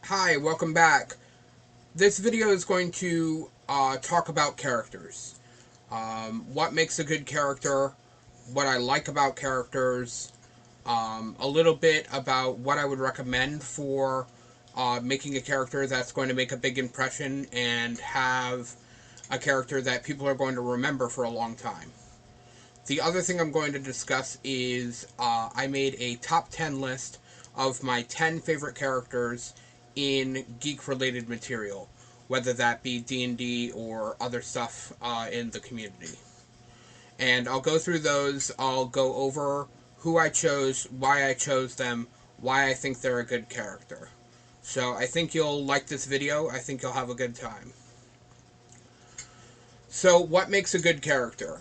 Hi, welcome back. This video is going to talk about characters. What makes a good character, what I like about characters, a little bit about what I would recommend for making a character that's going to make a big impression and have a character that people are going to remember for a long time. The other thing I'm going to discuss is I made a top 10 list of my 10 favorite characters in geek-related material, whether that be D&D or other stuff in the community. And I'll go through those. I'll go over who I chose, why I chose them, why I think they're a good character. So I think you'll like this video. I think you'll have a good time. So what makes a good character?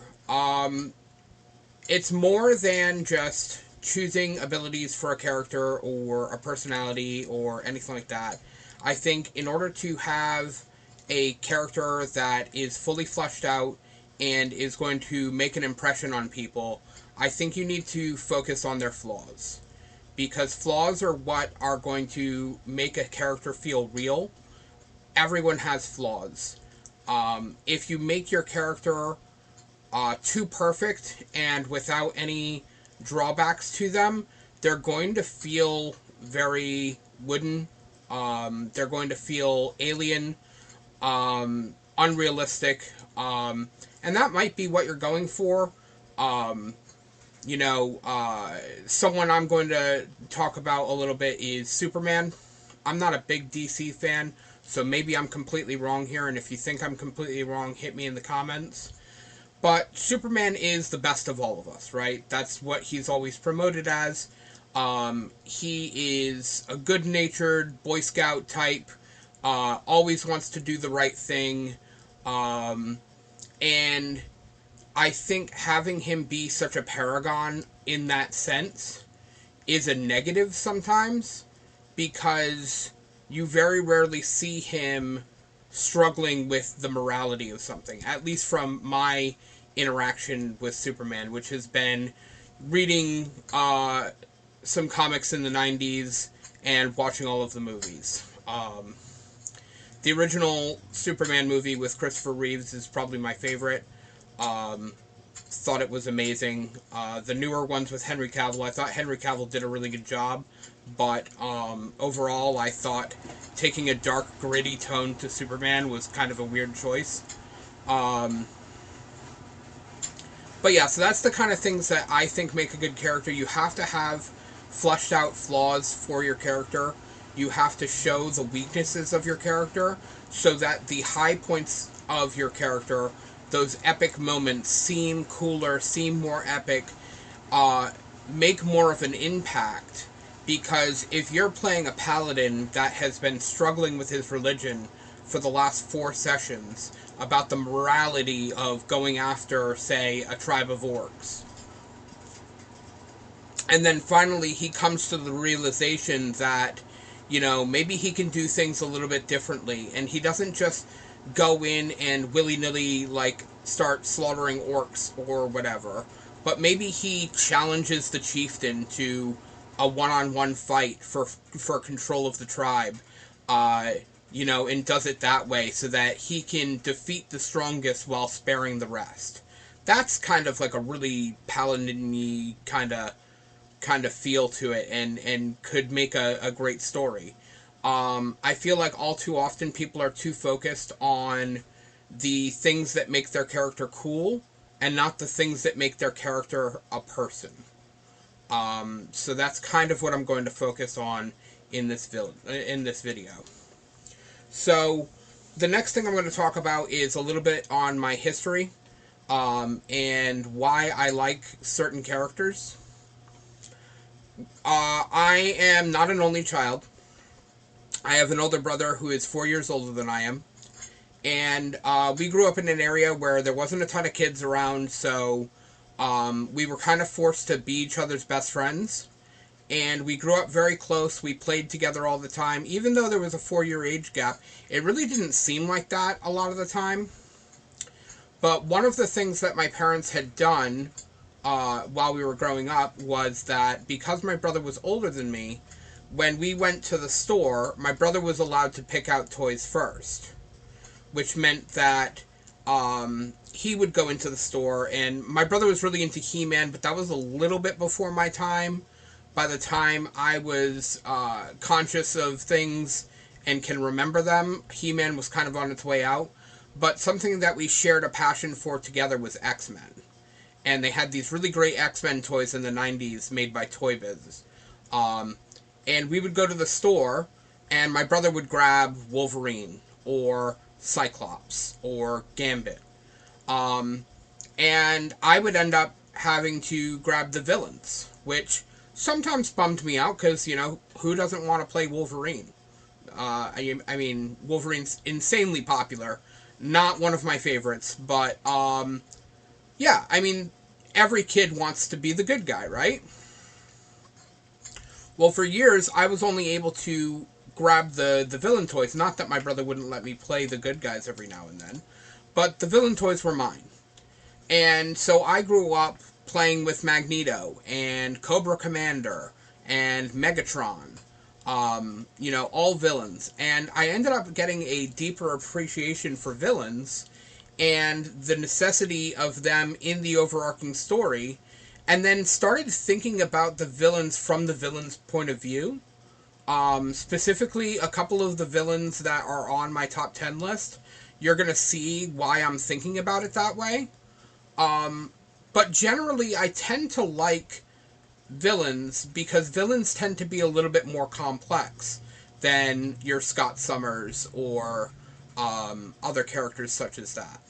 It's more than just choosing abilities for a character or a personality or anything like that. I think in order to have a character that is fully fleshed out and is going to make an impression on people, I think you need to focus on their flaws. Because flaws are what are going to make a character feel real. Everyone has flaws. If you make your character too perfect and without any drawbacks to them, they're going to feel very wooden. They're going to feel alien, unrealistic, and that might be what you're going for. Um, Someone I'm going to talk about a little bit is Superman. I'm not a big DC fan, so maybe I'm completely wrong here, and if you think I'm completely wrong, hit me in the comments. But Superman is the best of all of us, right? That's what he's always promoted as. He is a good-natured Boy Scout type, always wants to do the right thing, and I think having him be such a paragon in that sense is a negative sometimes, because you very rarely see him struggling with the morality of something, at least from my interaction with Superman, which has been reading some comics in the 90s and watching all of the movies. The original Superman movie with Christopher Reeves is probably my favorite. Thought it was amazing. The newer ones with Henry Cavill, I thought Henry Cavill did a really good job, but overall, I thought taking a dark, gritty tone to Superman was kind of a weird choice. But yeah, so that's the kind of things that I think make a good character. You have to have fleshed out flaws for your character. You have to show the weaknesses of your character so that the high points of your character, those epic moments, seem cooler, seem more epic, make more of an impact. Because if you're playing a paladin that has been struggling with his religion for the last 4 sessions about the morality of going after, say, a tribe of orcs, and then finally he comes to the realization that, maybe he can do things a little bit differently, and he doesn't just go in and willy-nilly, start slaughtering orcs or whatever, but maybe he challenges the chieftain to a one-on-one fight for control of the tribe, and does it that way so that he can defeat the strongest while sparing the rest. That's kind of like a really paladin-y kind of feel to it, and could make a great story. I feel like all too often people are too focused on the things that make their character cool and not the things that make their character a person. So that's kind of what I'm going to focus on in this video. So the next thing I'm going to talk about is a little bit on my history, and why I like certain characters. I am not an only child. I have an older brother who is 4 years older than I am. And we grew up in an area where there wasn't a ton of kids around, so we were kind of forced to be each other's best friends. And we grew up very close. We played together all the time. Even though there was a 4-year age gap, it really didn't seem like that a lot of the time. But one of the things that my parents had done while we were growing up was that because my brother was older than me, when we went to the store, my brother was allowed to pick out toys first, which meant that he would go into the store, and my brother was really into He-Man, but that was a little bit before my time. By the time I was conscious of things and can remember them, He-Man was kind of on its way out. But something that we shared a passion for together was X-Men. And they had these really great X-Men toys in the 90s made by Toy Biz. And we would go to the store, and my brother would grab Wolverine, or Cyclops, or Gambit. And I would end up having to grab the villains, which sometimes bummed me out, because, who doesn't want to play Wolverine? I mean, Wolverine's insanely popular. Not one of my favorites, but, yeah, I mean, every kid wants to be the good guy, right? Well, for years, I was only able to grab the villain toys. Not that my brother wouldn't let me play the good guys every now and then, but the villain toys were mine. And so I grew up playing with Magneto and Cobra Commander and Megatron, all villains. And I ended up getting a deeper appreciation for villains and the necessity of them in the overarching story, and then started thinking about the villains from the villain's point of view. Specifically, a couple of the villains that are on my top 10 list, you're going to see why I'm thinking about it that way. But generally, I tend to like villains because villains tend to be a little bit more complex than your Scott Summers or other characters such as that.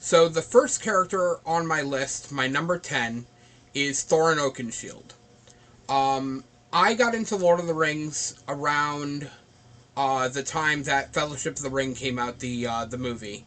So the first character on my list, my number 10, is Thorin Oakenshield. I got into Lord of the Rings around the time that Fellowship of the Ring came out, the movie.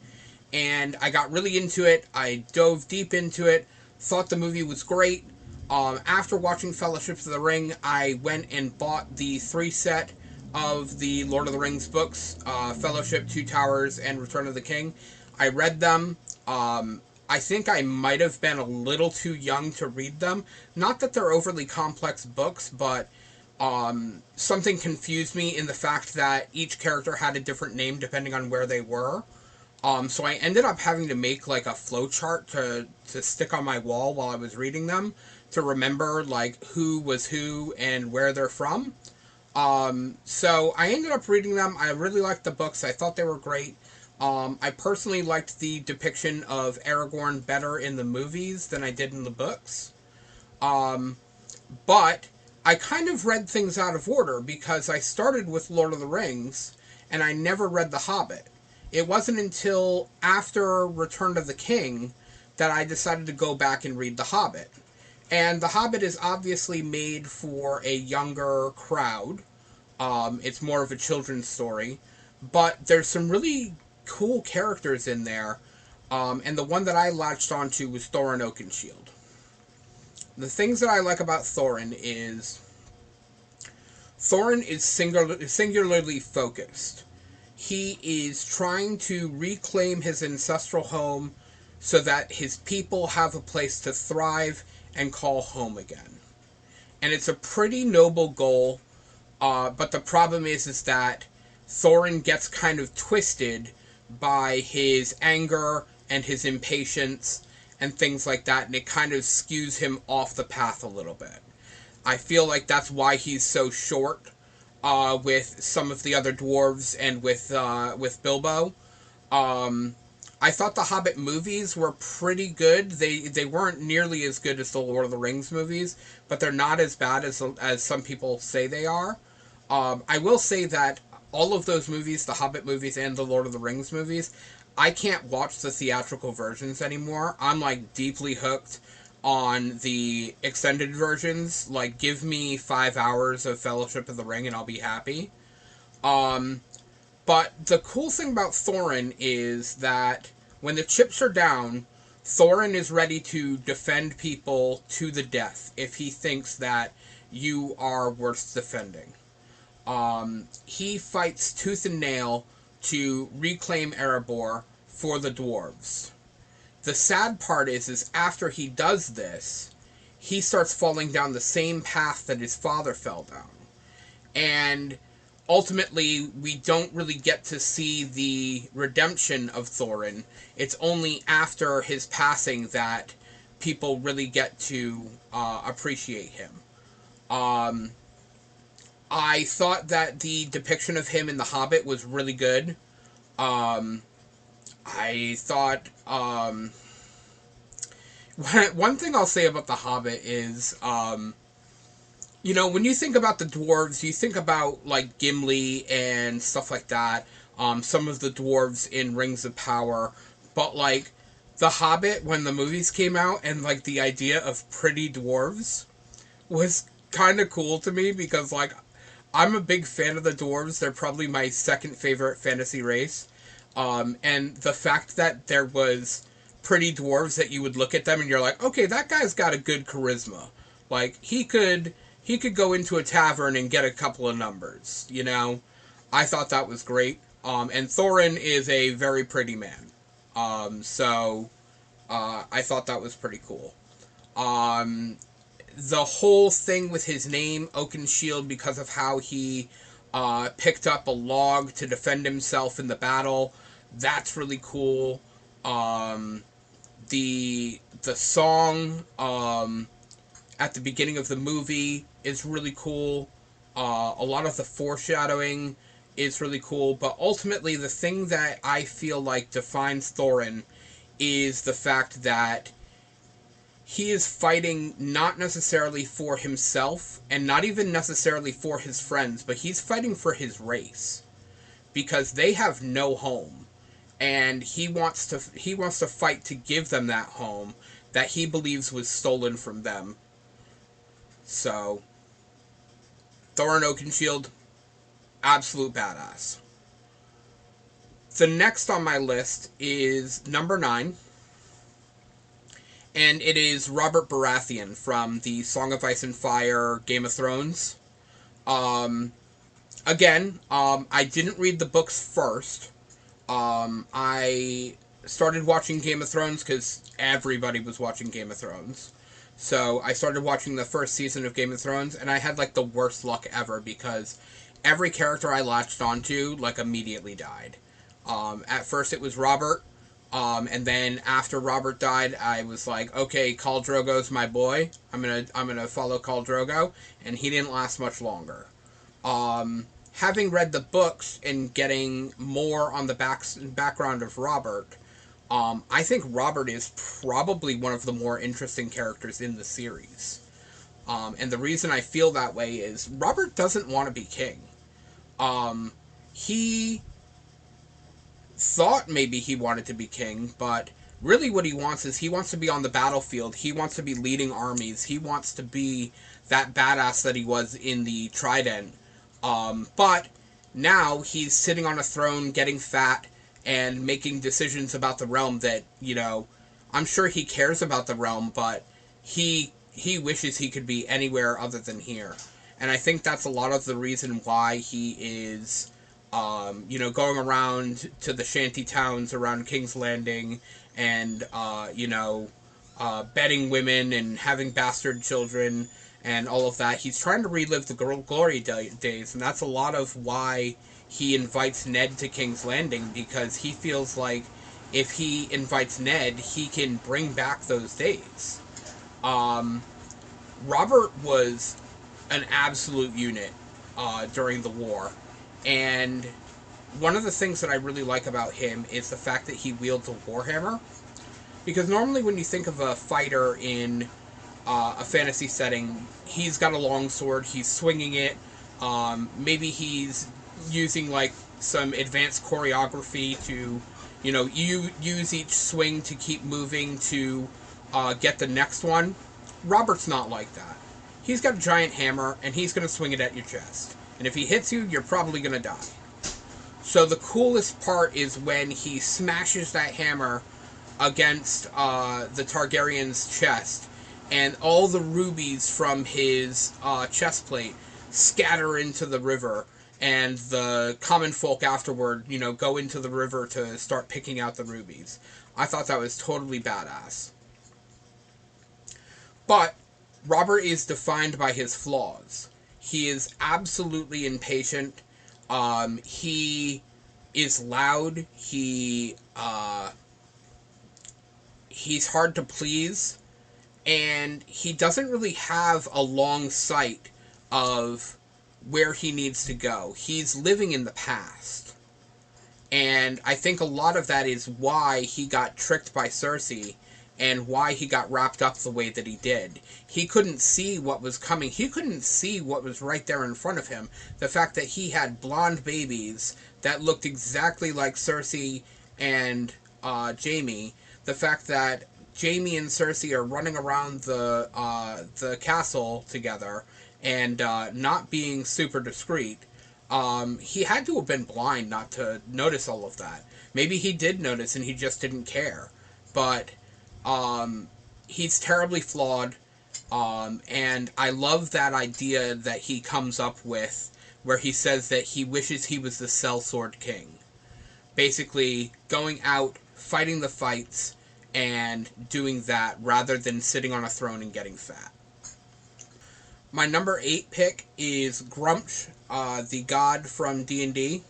And I got really into it. I dove deep into it. Thought the movie was great. After watching Fellowship of the Ring, I went and bought the 3-set of the Lord of the Rings books, Fellowship, Two Towers, and Return of the King. I read them. I think I might have been a little too young to read them. Not that they're overly complex books, but something confused me in the fact that each character had a different name depending on where they were. So I ended up having to make like a flowchart to stick on my wall while I was reading them to remember like who was who and where they're from. So I ended up reading them. I really liked the books. I thought they were great. I personally liked the depiction of Aragorn better in the movies than I did in the books. But I kind of read things out of order because I started with Lord of the Rings and I never read The Hobbit. It wasn't until after Return of the King that I decided to go back and read The Hobbit. And The Hobbit is obviously made for a younger crowd. It's more of a children's story. But there's some really cool characters in there. And the one that I latched onto was Thorin Oakenshield. The things that I like about Thorin is singularly focused. He is trying to reclaim his ancestral home so that his people have a place to thrive and call home again. And it's a pretty noble goal, but the problem is that Thorin gets kind of twisted by his anger and his impatience and things like that, and it kind of skews him off the path a little bit. I feel like that's why he's so short with some of the other dwarves and with Bilbo. I thought the Hobbit movies were pretty good. They weren't nearly as good as the Lord of the Rings movies, but they're not as bad as some people say they are. I will say that all of those movies, the Hobbit movies and the Lord of the Rings movies, I can't watch the theatrical versions anymore. I'm like deeply hooked on the extended versions. Like, give me 5 hours of Fellowship of the Ring and I'll be happy. But the cool thing about Thorin is that when the chips are down, Thorin is ready to defend people to the death if he thinks that you are worth defending. He fights tooth and nail to reclaim Erebor for the dwarves. The sad part is after he does this, he starts falling down the same path that his father fell down. And ultimately, we don't really get to see the redemption of Thorin. It's only after his passing that people really get to appreciate him. Um, I thought that the depiction of him in The Hobbit was really good. Um, I thought one thing I'll say about The Hobbit is, when you think about the dwarves, you think about like Gimli and stuff like that. Some of the dwarves in Rings of Power, but like The Hobbit, when the movies came out, and like the idea of pretty dwarves was kind of cool to me because like I'm a big fan of the dwarves. They're probably my second favorite fantasy race. And the fact that there was pretty dwarves that you would look at them and you're like, okay, that guy's got a good charisma. Like he could go into a tavern and get a couple of numbers. I thought that was great. And Thorin is a very pretty man. So I thought that was pretty cool. The whole thing with his name, Oakenshield, because of how he picked up a log to defend himself in the battle, that's really cool. The song at the beginning of the movie is really cool. A lot of the foreshadowing is really cool, but ultimately the thing that I feel like defines Thorin is the fact that he is fighting not necessarily for himself and not even necessarily for his friends, but he's fighting for his race because they have no home, and he wants to fight to give them that home that he believes was stolen from them. So Thorin Oakenshield, absolute badass. The next on my list is number 9, and it is Robert Baratheon from the Song of Ice and Fire, Game of Thrones. Um, I didn't read the books first. I started watching Game of Thrones because everybody was watching Game of Thrones. So I started watching the first season of Game of Thrones, and I had like the worst luck ever because every character I latched onto like immediately died. At first it was Robert, and then after Robert died, I was like, okay, Khal Drogo's my boy. I'm gonna follow Khal Drogo, and he didn't last much longer. Having read the books and getting more on the background of Robert, I think Robert is probably one of the more interesting characters in the series. And the reason I feel that way is Robert doesn't want to be king. He thought maybe he wanted to be king, but really what he wants is he wants to be on the battlefield. He wants to be leading armies. He wants to be that badass that he was in the Trident. But now he's sitting on a throne, getting fat, and making decisions about the realm that, I'm sure he cares about the realm, but he wishes he could be anywhere other than here. And I think that's a lot of the reason why he is, going around to the shanty towns around King's Landing and, bedding women and having bastard children and all of that. He's trying to relive the glory days, and that's a lot of why he invites Ned to King's Landing, because he feels like if he invites Ned, he can bring back those days. Robert was an absolute unit during the war, and one of the things that I really like about him is the fact that he wields a warhammer, because normally when you think of a fighter in a fantasy setting, he's got a long sword, he's swinging it, maybe he's using like some advanced choreography to, you use each swing to keep moving to get the next one. Robert's not like that. He's got a giant hammer, and he's going to swing it at your chest. And if he hits you, you're probably going to die. So the coolest part is when he smashes that hammer against the Targaryen's chest, and all the rubies from his chest plate scatter into the river, and the common folk afterward, go into the river to start picking out the rubies. I thought that was totally badass. But Robert is defined by his flaws. He is absolutely impatient. He is loud. He's hard to please, and he doesn't really have a long sight of where he needs to go. He's living in the past. And I think a lot of that is why he got tricked by Cersei and why he got wrapped up the way that he did. He couldn't see what was coming. He couldn't see what was right there in front of him. The fact that he had blonde babies that looked exactly like Cersei and Jaime. The fact that Jaime and Cersei are running around the castle together and not being super discreet. He had to have been blind not to notice all of that. Maybe he did notice and he just didn't care. But he's terribly flawed. And I love that idea that he comes up with where he says that he wishes he was the sellsword king. Basically, going out, fighting the fights, and doing that rather than sitting on a throne and getting fat. My number 8 pick is Gruumsh, the god from D&D.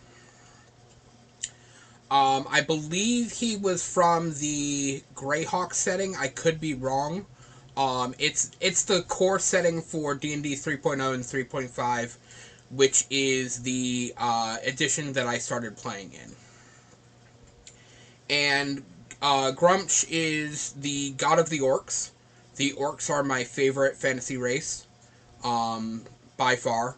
I believe he was from the Greyhawk setting. I could be wrong. It's the core setting for D&D 3.0 and 3.5, which is the edition that I started playing in. And Gruumsh is the god of the orcs. The orcs are my favorite fantasy race, by far.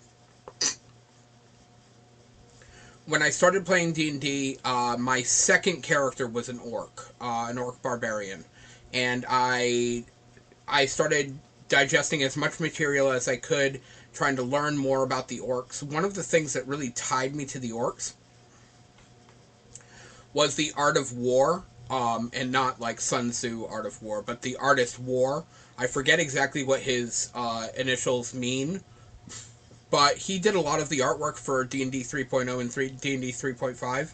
When I started playing D&D, my second character was an orc barbarian, and I started digesting as much material as I could, trying to learn more about the orcs. One of the things that really tied me to the orcs was the art of war, and not like Sun Tzu art of war, but the artist War. I forget exactly what his initials mean, but he did a lot of the artwork for D&D 3.0 and D&D 3.5.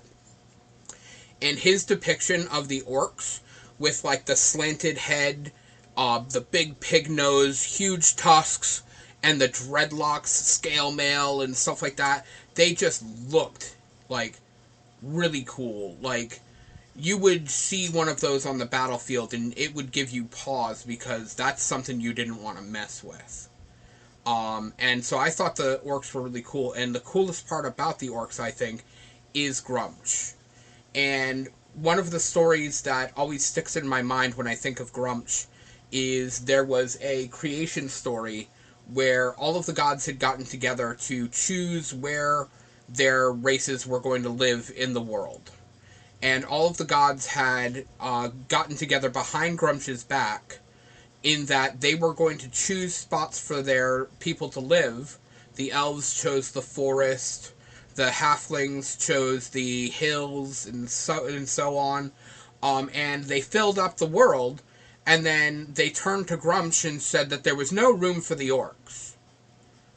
And his depiction of the orcs with like the slanted head, the big pig nose, huge tusks, and the dreadlocks, scale mail, and stuff like that, they just looked like really cool. Like, you would see one of those on the battlefield and it would give you pause because that's something you didn't want to mess with. And so I thought the orcs were really cool. And the coolest part about the orcs, I think, is Gruumsh. And one of the stories that always sticks in my mind when I think of Gruumsh is there was a creation story where all of the gods had gotten together to choose where their races were going to live in the world. And all of the gods had gotten together behind Gruumsh's back in that they were going to choose spots for their people to live. The elves chose the forest, the halflings chose the hills, and so on. And they filled up the world, and then they turned to Gruumsh and said that there was no room for the orcs.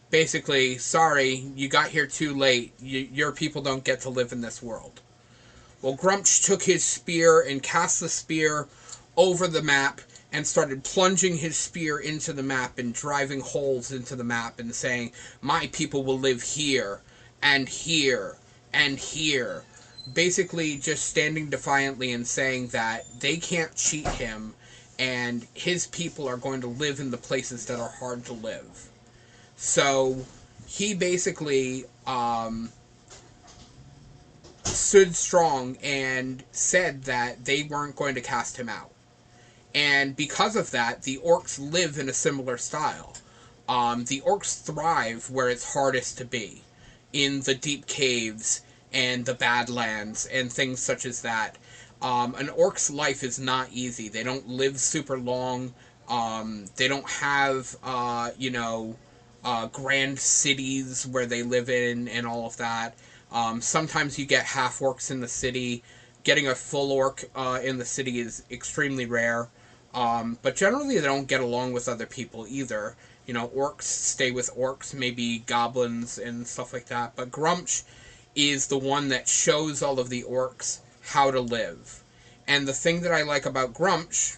Basically, sorry, you got here too late. Your people don't get to live in this world. Well, Gruumsh took his spear and cast the spear over the map and started plunging his spear into the map and driving holes into the map and saying, my people will live here, and here, and here. Basically just standing defiantly and saying that they can't cheat him, and his people are going to live in the places that are hard to live. So, he basically stood strong and said that they weren't going to cast him out. And because of that, the orcs live in a similar style. The orcs thrive where it's hardest to be, in the deep caves and the badlands and things such as that. An orc's life is not easy. They don't live super long. They don't have, grand cities where they live in and all of that. Sometimes you get half orcs in the city. Getting a full orc in the city is extremely rare. But generally they don't get along with other people either. Orcs stay with orcs, maybe goblins and stuff like that. But Gruumsh is the one that shows all of the orcs how to live. And the thing that I like about Gruumsh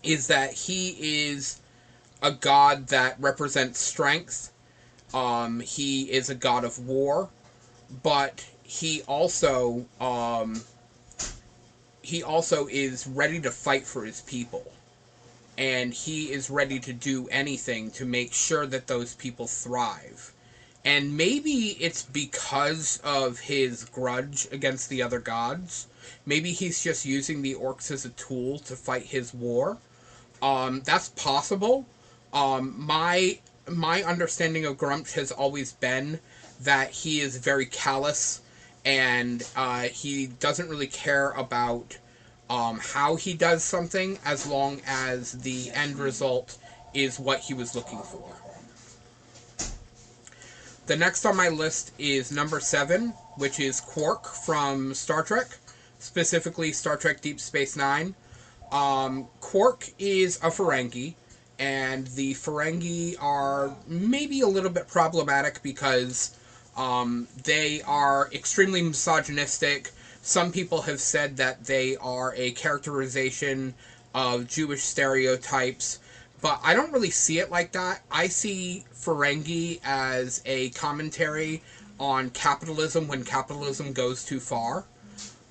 is that he is a god that represents strength. He is a god of war, but he also is ready to fight for his people, and he is ready to do anything to make sure that those people thrive. And maybe it's because of his grudge against the other gods. Maybe he's just using the orcs as a tool to fight his war. That's possible. My understanding of Grumsh has always been that he is very callous, and he doesn't really care about how he does something as long as the end result is what he was looking for. The next on my list is number 7, which is Quark from Star Trek, specifically Star Trek Deep Space Nine. Quark is a Ferengi, and the Ferengi are maybe a little bit problematic because they are extremely misogynistic. Some people have said that they are a characterization of Jewish stereotypes, but I don't really see it like that. I see Ferengi as a commentary on capitalism when capitalism goes too far.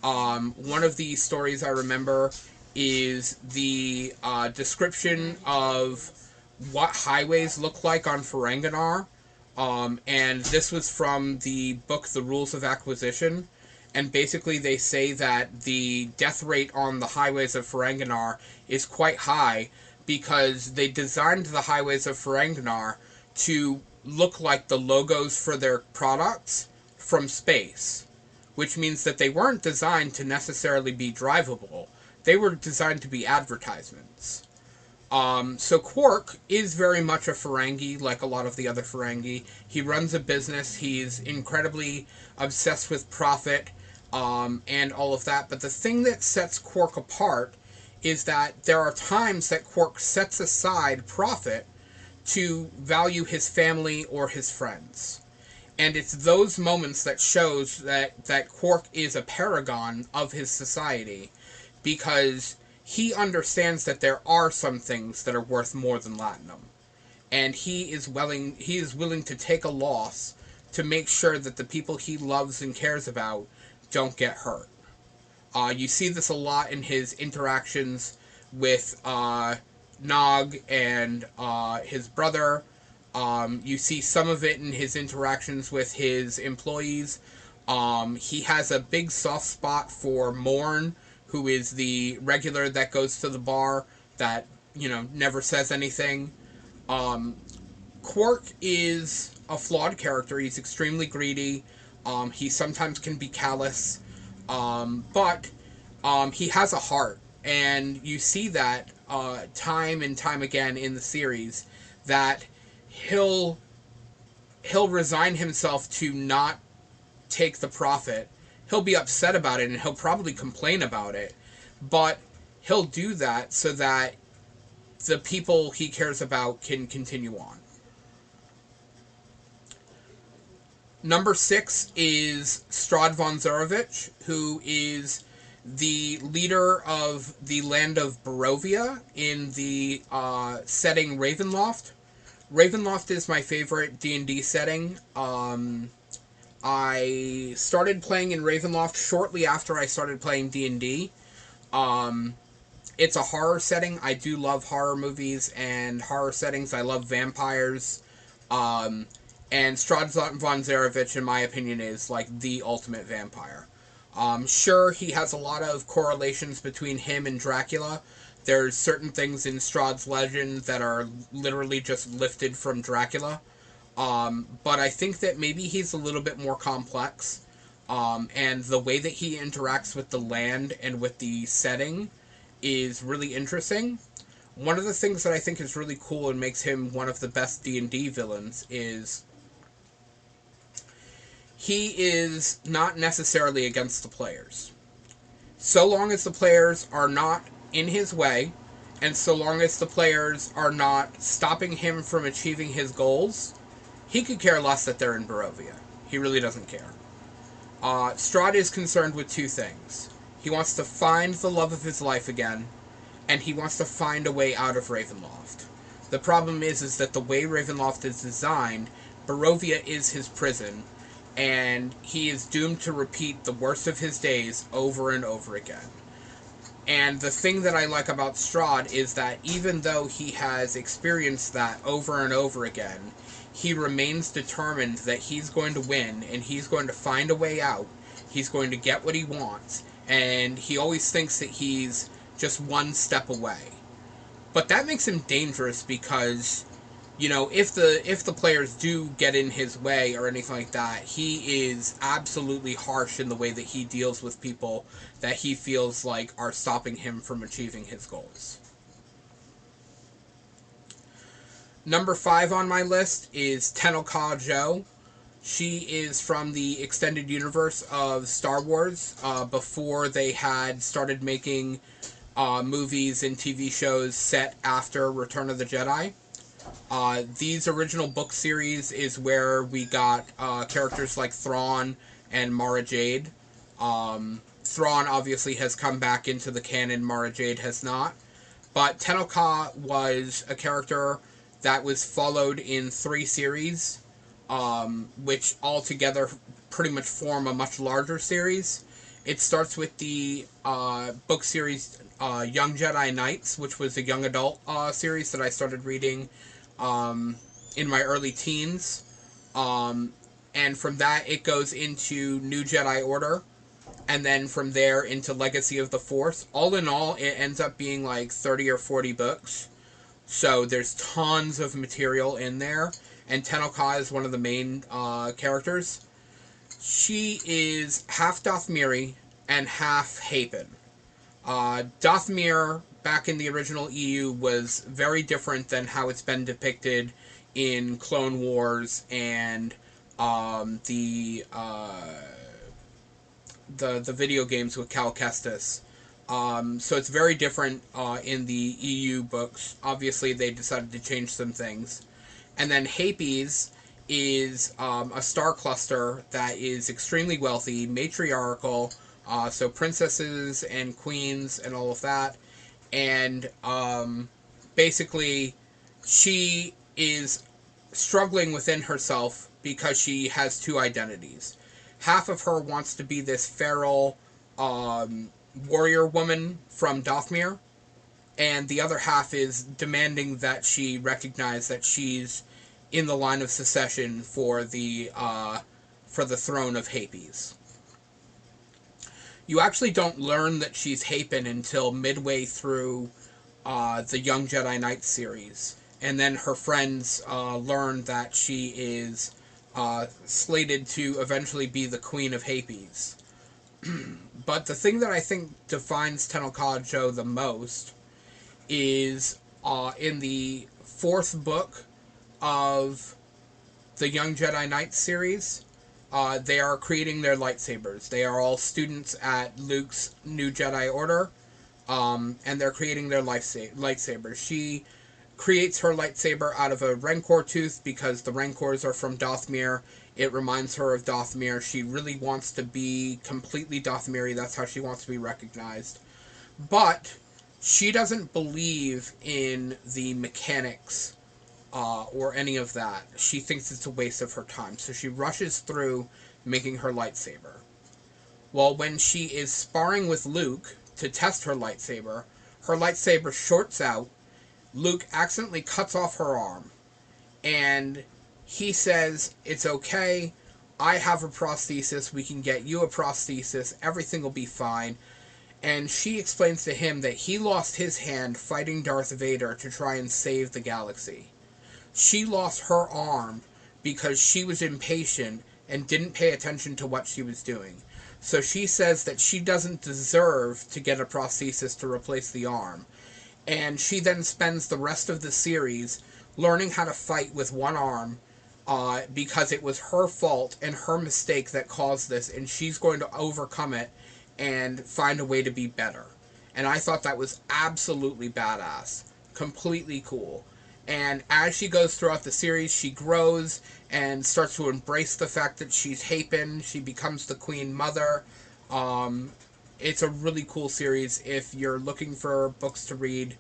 One of the stories I remember is the description of what highways look like on Ferenginar. And this was from the book The Rules of Acquisition. And basically they say that the death rate on the highways of Ferenginar is quite high because they designed the highways of Ferenginar to look like the logos for their products from space, which means that they weren't designed to necessarily be drivable. They were designed to be advertisements. So Quark is very much a Ferengi, like a lot of the other Ferengi. He runs a business. He's incredibly obsessed with profit, and all of that. But the thing that sets Quark apart is that there are times that Quark sets aside profit to value his family or his friends. And it's those moments that shows that Quark is a paragon of his society, because he understands that there are some things that are worth more than Latinum. And he is willing to take a loss to make sure that the people he loves and cares about don't get hurt. You see this a lot in his interactions with Nog and his brother. You see some of it in his interactions with his employees. He has a big soft spot for Morn, who is the regular that goes to the bar that, never says anything. Quark is a flawed character. He's extremely greedy. He sometimes can be callous. But he has a heart. And you see that time and time again in the series, that he'll resign himself to not take the profit. He'll be upset about it and he'll probably complain about it, but he'll do that so that the people he cares about can continue on. Number 6 is Strahd von Zarovich, who is the leader of the land of Barovia in the setting Ravenloft. Ravenloft is my favorite D&D setting. I started playing in Ravenloft shortly after I started playing D&D. It's a horror setting. I do love horror movies and horror settings. I love vampires. And Strahd von Zarovich, in my opinion, is like the ultimate vampire. Sure, he has a lot of correlations between him and Dracula. There's certain things in Strahd's legend that are literally just lifted from Dracula. But I think that maybe he's a little bit more complex. And the way that he interacts with the land and with the setting is really interesting. One of the things that I think is really cool and makes him one of the best D&D villains is he is not necessarily against the players. So long as the players are not in his way, and so long as the players are not stopping him from achieving his goals, he could care less that they're in Barovia. He really doesn't care. Strahd is concerned with two things. He wants to find the love of his life again, and he wants to find a way out of Ravenloft. The problem is that the way Ravenloft is designed, Barovia is his prison, and he is doomed to repeat the worst of his days over and over again. And the thing that I like about Strahd is that even though he has experienced that over and over again, he remains determined that he's going to win and he's going to find a way out. He's going to get what he wants, and he always thinks that he's just one step away. But that makes him dangerous because, you know, if the players do get in his way or anything like that, he is absolutely harsh in the way that he deals with people that he feels like are stopping him from achieving his goals. Number 5 on my list is Tenel Ka Jo. She is from the extended universe of Star Wars, before they had started making movies and TV shows set after Return of the Jedi. These original book series is where we got characters like Thrawn and Mara Jade. Thrawn obviously has come back into the canon, Mara Jade has not. But Tenel Ka was a character that was followed in 3 series, which altogether pretty much form a much larger series. It starts with the book series Young Jedi Knights, which was a young adult series that I started reading in my early teens. And from that, it goes into New Jedi Order, and then from there into Legacy of the Force. All in all, it ends up being like 30 or 40 books. So there's tons of material in there, and Tenel Ka is one of the main characters. She is half Dathmiri and half Hapan. Dathmir, back in the original EU, was very different than how it's been depicted in Clone Wars and the video games with Cal Kestis. So it's very different in the EU books. Obviously, they decided to change some things. And then Hapes is a star cluster that is extremely wealthy, matriarchal, so princesses and queens and all of that. And basically, she is struggling within herself because she has 2 identities. Half of her wants to be this feral warrior woman from Dathmir, and the other half is demanding that she recognize that she's in the line of succession for the throne of Hapes. You actually don't learn that she's Hapan until midway through the Young Jedi Knights series, and then her friends learn that she is slated to eventually be the Queen of Hapes. But the thing that I think defines Tenel Ka Jo the most is in the 4th book of the Young Jedi Knights series. They are creating their lightsabers. They are all students at Luke's New Jedi Order, and they're creating their lightsabers. She creates her lightsaber out of a Rancor tooth because the Rancors are from Dathmir. It reminds her of Dathmir. She really wants to be completely Dathmiri. That's how she wants to be recognized. But she doesn't believe in the mechanics or any of that. She thinks it's a waste of her time. So she rushes through making her lightsaber. Well, when she is sparring with Luke to test her lightsaber shorts out. Luke accidentally cuts off her arm. And he says, "It's okay. I have a prosthesis. We can get you a prosthesis. Everything will be fine." And she explains to him that he lost his hand fighting Darth Vader to try and save the galaxy. She lost her arm because she was impatient and didn't pay attention to what she was doing. So she says that she doesn't deserve to get a prosthesis to replace the arm. And she then spends the rest of the series learning how to fight with one arm because it was her fault and her mistake that caused this, and she's going to overcome it and find a way to be better. And I thought that was absolutely badass. Completely cool. And as she goes throughout the series, she grows and starts to embrace the fact that she's Hapan. She becomes the Queen Mother. It's a really cool series. If you're looking for books to read,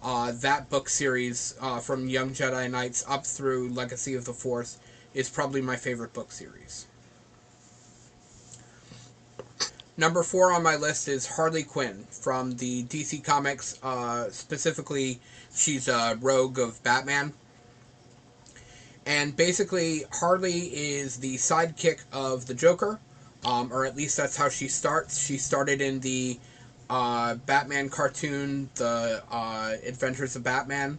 that book series from Young Jedi Knights up through Legacy of the Force is probably my favorite book series. Number 4 on my list is Harley Quinn from the DC Comics. Specifically, she's a rogue of Batman. And basically, Harley is the sidekick of the Joker, or at least that's how she starts. She started in the Batman cartoon, The Adventures of Batman,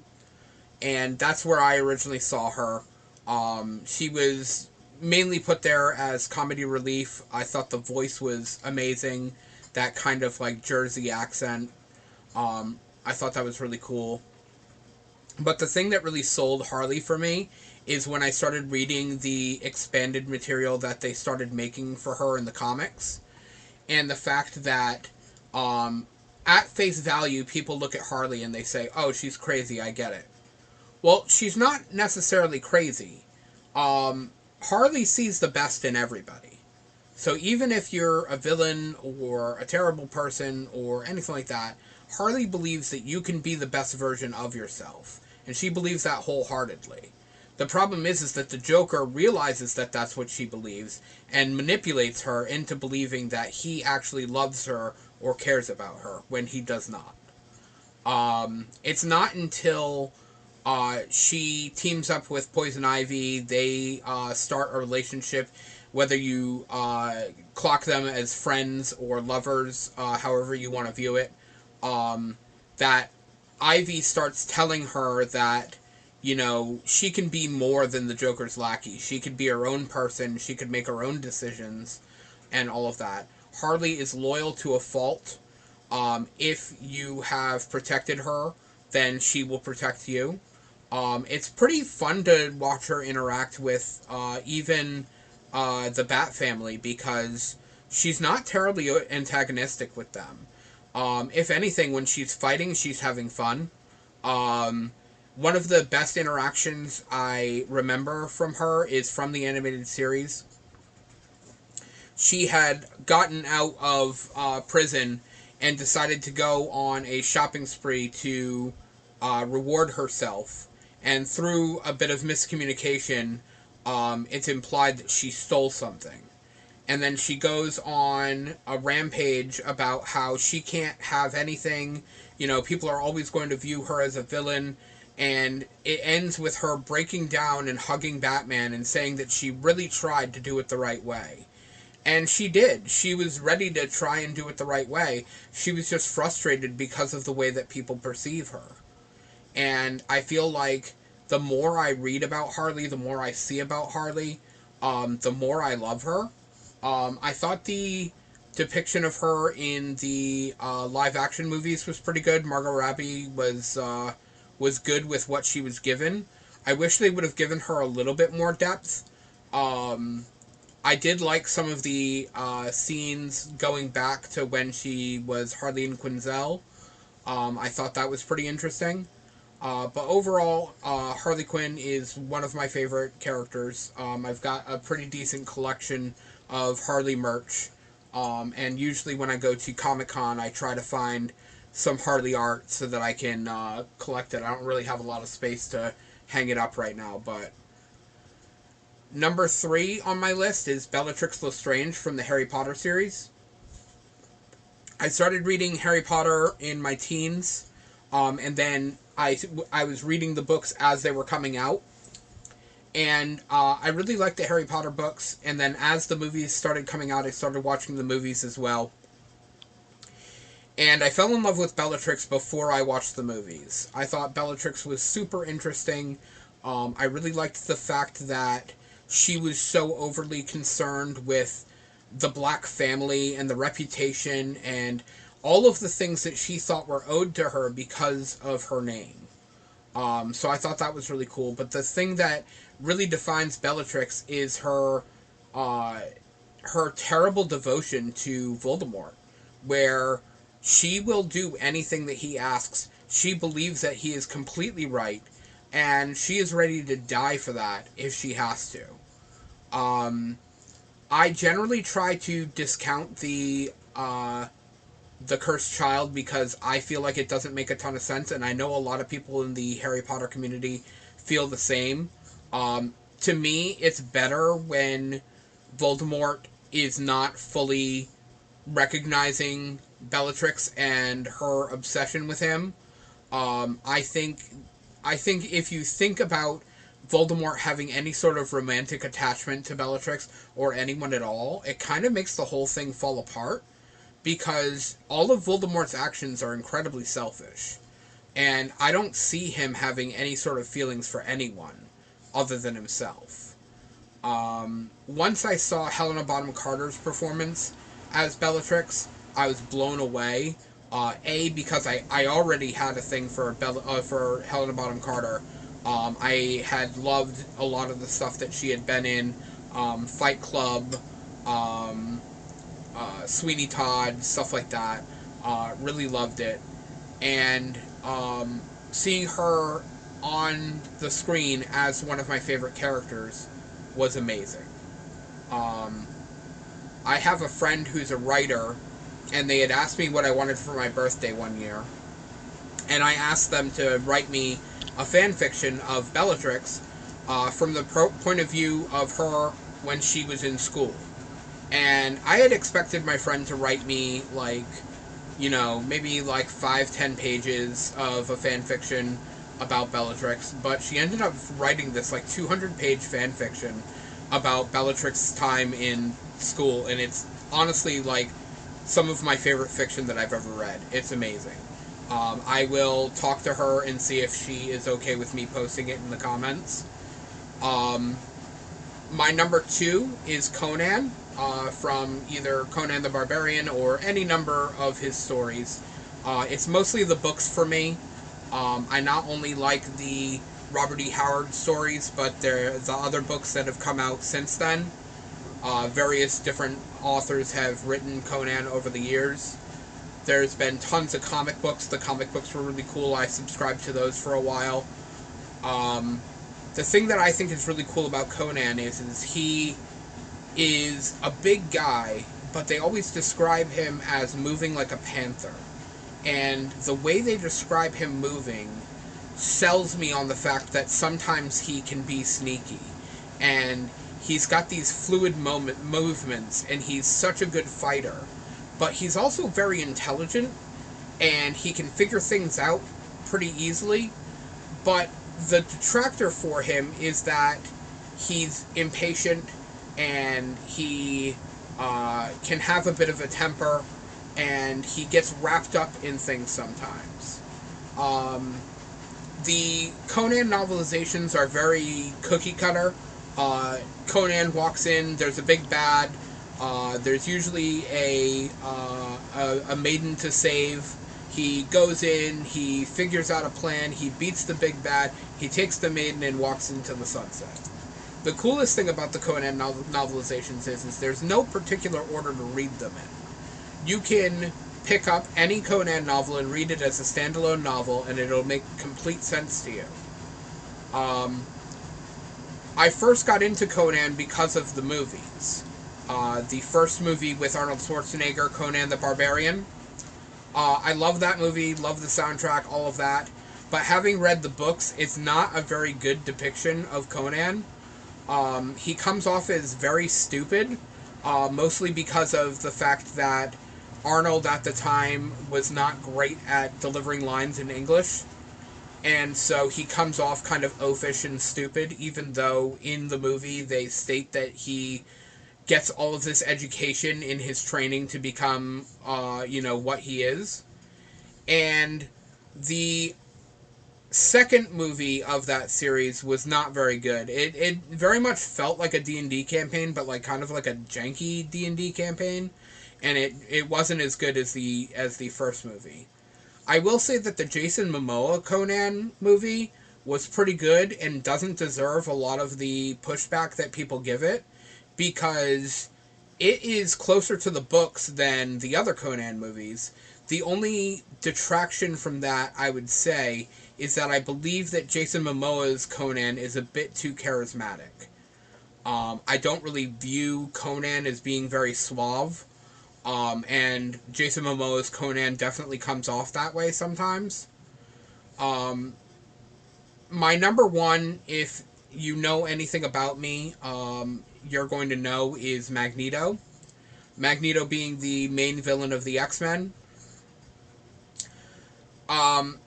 and that's where I originally saw her. She was mainly put there as comedy relief. I thought the voice was amazing, that kind of like Jersey accent. I thought that was really cool. But the thing that really sold Harley for me is when I started reading the expanded material that they started making for her in the comics. And the fact that, at face value, people look at Harley and they say, oh, she's crazy, I get it. Well, she's not necessarily crazy. Harley sees the best in everybody. So even if you're a villain or a terrible person or anything like that, Harley believes that you can be the best version of yourself. And she believes that wholeheartedly. The problem is that the Joker realizes that that's what she believes and manipulates her into believing that he actually loves her or cares about her when he does not. It's not until she teams up with Poison Ivy, they start a relationship, whether you clock them as friends or lovers, however you want to view it, that Ivy starts telling her that, you know, she can be more than the Joker's lackey. She could be her own person, she could make her own decisions, and all of that. Harley is loyal to a fault. If you have protected her, then she will protect you. It's pretty fun to watch her interact with even the Bat family because she's not terribly antagonistic with them. If anything, when she's fighting, she's having fun. One of the best interactions I remember from her is from the animated series. She had gotten out of prison and decided to go on a shopping spree to reward herself. And through a bit of miscommunication, it's implied that she stole something. And then she goes on a rampage about how she can't have anything. You know, people are always going to view her as a villain. And it ends with her breaking down and hugging Batman and saying that she really tried to do it the right way. And she did. She was ready to try and do it the right way. She was just frustrated because of the way that people perceive her. And I feel like the more I read about Harley, the more I see about Harley, the more I love her. I thought the depiction of her in the live action movies was pretty good. Margot Robbie was good with what she was given. I wish they would have given her a little bit more depth. I did like some of the scenes going back to when she was Harleen Quinzel. I thought that was pretty interesting. But overall, Harley Quinn is one of my favorite characters. I've got a pretty decent collection of Harley merch. And usually when I go to Comic-Con, I try to find some Harley art so that I can collect it. I don't really have a lot of space to hang it up right now, but number 3 on my list is Bellatrix Lestrange from the Harry Potter series. I started reading Harry Potter in my teens, and then I was reading the books as they were coming out. And I really liked the Harry Potter books, and then as the movies started coming out, I started watching the movies as well. And I fell in love with Bellatrix before I watched the movies. I thought Bellatrix was super interesting. I really liked the fact that she was so overly concerned with the black family and the reputation and all of the things that she thought were owed to her because of her name. So I thought that was really cool. But the thing that really defines Bellatrix is her terrible devotion to Voldemort, where she will do anything that he asks. She believes that he is completely right, and she is ready to die for that if she has to. I generally try to discount the the Cursed Child because I feel like it doesn't make a ton of sense, and I know a lot of people in the Harry Potter community feel the same. To me, it's better when Voldemort is not fully recognizing Bellatrix and her obsession with him. Um, I think I think if you think about Voldemort having any sort of romantic attachment to Bellatrix or anyone at all, it kind of makes the whole thing fall apart because all of Voldemort's actions are incredibly selfish. And I don't see him having any sort of feelings for anyone other than himself. Once I saw Helena Bonham Carter's performance as Bellatrix, I was blown away. Because I already had a thing for for Helena Bonham Carter. I had loved a lot of the stuff that she had been in, Fight Club, um, Sweeney Todd, stuff like that. Really loved it, and seeing her on the screen as one of my favorite characters was amazing. Um, I have a friend who's a writer, and they had asked me what I wanted for my birthday one year, and I asked them to write me a fan fiction of Bellatrix from the point of view of her when she was in school. And I had expected my friend to write me like, maybe like 5-10 pages of a fan fiction about Bellatrix, but she ended up writing this like 200-page fan fiction about Bellatrix's time in school, and it's honestly like some of my favorite fiction that I've ever read. It's amazing. I will talk to her and see if she is okay with me posting it in the comments. Um, my number 2 is Conan, from either Conan the Barbarian or any number of his stories. It's mostly the books for me. I not only like the Robert E. Howard stories, but the other books that have come out since then. Various different authors have written Conan over the years. There's been tons of comic books. The comic books were really cool. I subscribed to those for a while. Um, the thing that I think is really cool about Conan is he is a big guy, but they always describe him as moving like a panther. And the way they describe him moving sells me on the fact that sometimes he can be sneaky. And he's got these fluid movements, and he's such a good fighter. But he's also very intelligent, and he can figure things out pretty easily. But the detractor for him is that he's impatient, and he can have a bit of a temper, and he gets wrapped up in things sometimes. The Conan novelizations are very cookie cutter. Conan walks in, there's a big bad, there's usually a maiden to save. He goes in, he figures out a plan, he beats the big bad, he takes the maiden and walks into the sunset. The coolest thing about the Conan novelizations is there's no particular order to read them in. You can pick up any Conan novel and read it as a standalone novel, and it'll make complete sense to you. I first got into Conan because of the movies. The first movie with Arnold Schwarzenegger, Conan the Barbarian. I love that movie, love the soundtrack, all of that. But having read the books, it's not a very good depiction of Conan. He comes off as very stupid, mostly because of the fact that Arnold at the time was not great at delivering lines in English. And so he comes off kind of oafish and stupid, even though in the movie they state that he gets all of this education in his training to become, what he is. And the second movie of that series was not very good. It very much felt like a D&D campaign, but like kind of like a janky D&D campaign, and it wasn't as good as the first movie. I will say that the Jason Momoa Conan movie was pretty good and doesn't deserve a lot of the pushback that people give it, because it is closer to the books than the other Conan movies. The only detraction from that, I would say, is that I believe that Jason Momoa's Conan is a bit too charismatic. I don't really view Conan as being very suave And Jason Momoa's Conan definitely comes off that way sometimes. Um, my number one, if you know anything about me, you're going to know is Magneto. Magneto being the main villain of the X-Men. Um,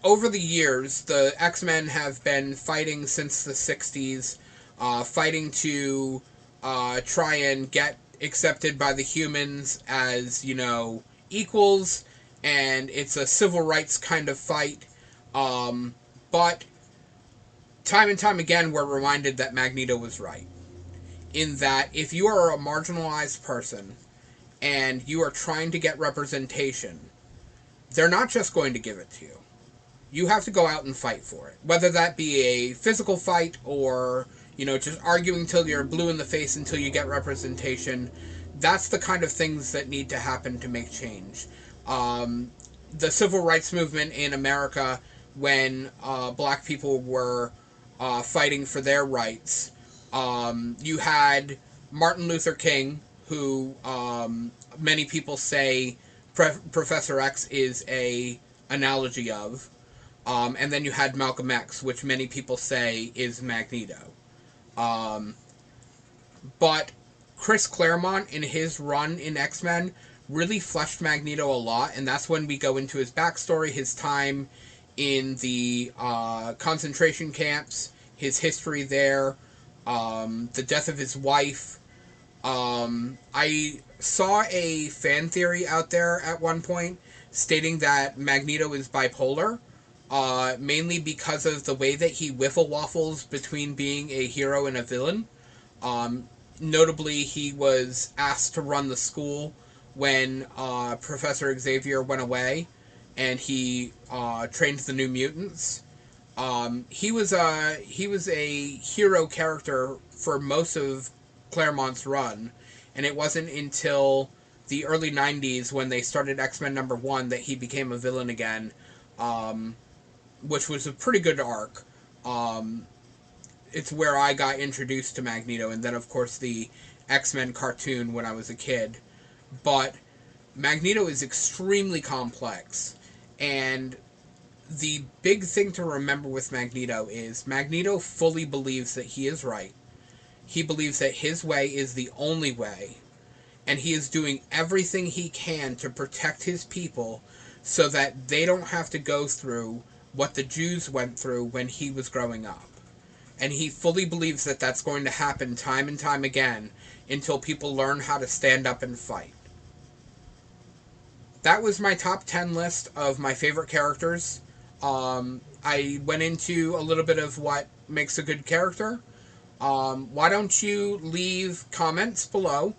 Over the years, the X-Men have been fighting since the 60s, fighting to try and get accepted by the humans as, equals, and it's a civil rights kind of fight. But time and time again, we're reminded that Magneto was right. In that, if you are a marginalized person and you are trying to get representation, they're not just going to give it to you. You have to go out and fight for it. Whether that be a physical fight or, just arguing till you're blue in the face until you get representation. That's the kind of things that need to happen to make change. The civil rights movement in America, when black people were fighting for their rights, you had Martin Luther King, who many people say Professor X is a analogy of. And then you had Malcolm X, which many people say is Magneto. Um, but Chris Claremont, in his run in X-Men, really fleshed Magneto a lot, and that's when we go into his backstory, his time in the concentration camps, his history there, the death of his wife. I saw a fan theory out there at one point stating that Magneto is bipolar, mainly because of the way that he wiffle waffles between being a hero and a villain. Um, Notably, he was asked to run the school when Professor Xavier went away, and he trained the New Mutants. He was a hero character for most of Claremont's run, and it wasn't until the early '90s when they started X-Men #1 that he became a villain again. Which was a pretty good arc. It's where I got introduced to Magneto, and then, of course, the X-Men cartoon when I was a kid. But Magneto is extremely complex, and the big thing to remember with Magneto is Magneto fully believes that he is right. He believes that his way is the only way, and he is doing everything he can to protect his people so that they don't have to go through what the Jews went through when he was growing up. And he fully believes that that's going to happen time and time again until people learn how to stand up and fight. That was my top 10 list of my favorite characters. I went into a little bit of what makes a good character. Why don't you leave comments below?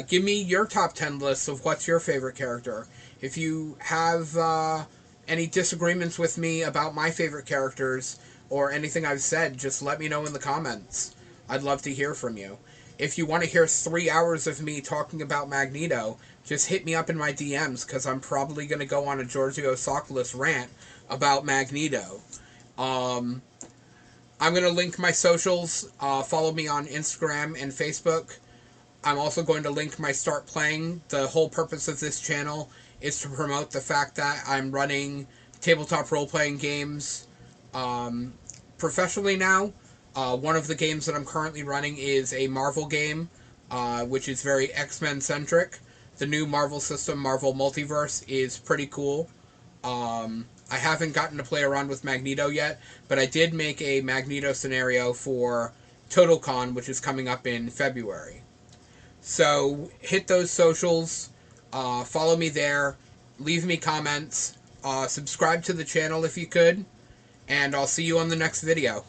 Give me your top 10 lists of what's your favorite character. If you have any disagreements with me about my favorite characters or anything I've said, just let me know in the comments. I'd love to hear from you. If you want to hear 3 hours of me talking about Magneto, just hit me up in my DMs, because I'm probably going to go on a Giorgio Tsoukalos rant about Magneto. I'm going to link my socials. Follow me on Instagram and Facebook. I'm also going to link my Start Playing. The whole purpose of this channel is to promote the fact that I'm running tabletop role-playing games professionally now. One of the games that I'm currently running is a Marvel game, which is very X-Men centric. The new Marvel system, Marvel Multiverse, is pretty cool. I haven't gotten to play around with Magneto yet, but I did make a Magneto scenario for TotalCon, which is coming up in February. So hit those socials, follow me there, leave me comments, subscribe to the channel if you could, and I'll see you on the next video.